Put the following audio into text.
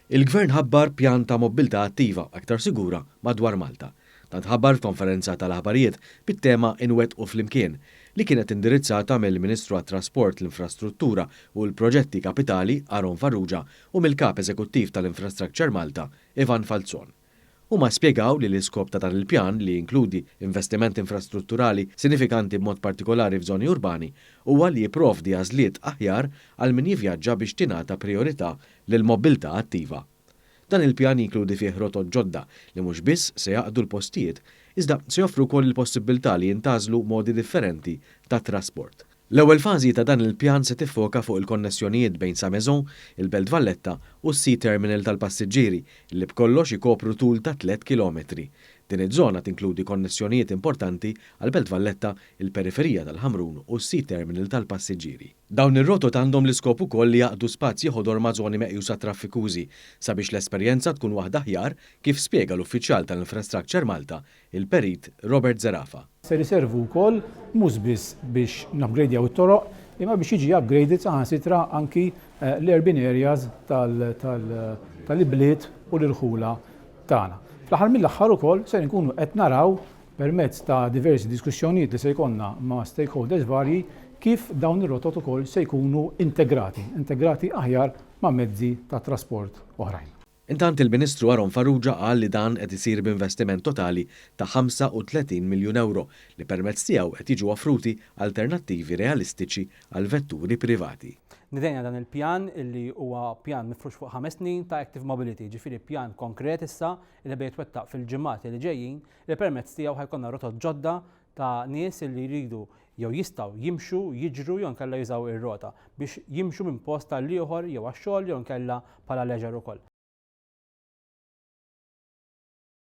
Il-Gvern ħabbar pjan ta' mobilità attiva aktar sigura madwar Malta. Dan ħabbar f'konferenza tal-aħbarijiet bit-tema Inwettqu flimkien li kienet indirizzata mill-Ministru għat-Trasport, l-Infrastruttura u l-Proġetti Kapitali Aron Farrugia u mill-Kap Eżekuttiv tal-Infrastructure Malta Ivan Falzon. Huma spjegaw li l-iskop ta' dan il-pjan li jinkludi investiment infrastrutturali sinifikanti b'mod partikolari f'żoni urbani huwa li jipprovdi għażliet aħjar għal min jivvjaġġa biex tingħata priorità lil mobilità attiva. Dan il-pjan jinkludi fih rotot ġodda li mhux biss se jaqdu l-postijiet, iżda se joffru wkoll il-possibilità li jintażlu modi differenti ta' trasport. L-ewwel fażi ta' dan il-pjan se tiffoka fuq il-konnessjonijiet bejn Samezon, il-Belt Valletta u s-Sea Terminal tal-passiġġieri li b'kollox ikopru tul ta' 3 kilometri. Din iż-żona tinkludi konnessjonijiet importanti għal Belt Valletta, il-periferija tal-Ħamrun u s-Sea Terminal tal-passiġġieri. Dawn ir-rotot għandhom l-iskop ukoll li jaqdu spazji ħodor ma' żoni meqjusa traffikużi sabiex l-esperjenza tkun waħda aħjar kif spjega l-uffiċjal tal-Infrastructure Malta, il-Perit Robert Zerafa. Se riservu wkoll mhux biss biex nupgradejaw it-toroq imma biex jiġi upgraded saħansitra anki l-urban areas tal-ibliet u l-irħula tagħna. Fl-aħħar mill-aħħar ukoll se nkunu qed naraw permezz ta' diversi diskussjonijiet li se jkollna ma' stakeholders varji kif dawn ir-rotot ukoll se jkunu integrati aħjar ma' mezzi ta' trasport oħrajn. Intant il-Ministru Aron Farrugia qal li dan qed isir b'investiment totali ta' 35 miljun euro li permezz tiegħu qed jiġu offruti alternattivi realistiċi għal vetturi privati. Nidejna dan il-pjan illi huwa pjan mifrux fuq 5 snin ta' Active Mobility, ġifieri pjan konkret issa li bejn twettaq fil-ġimgħat li ġejjin li permezz tiegħu ħajkonna rotot ġodda ta' nies li jridu jew jistgħu jimxu, jiġru jew nkella jużaw ir-rota biex jimxu minn post tal ieħor jew għax-xogħol jew nkella bħala leġer ukoll.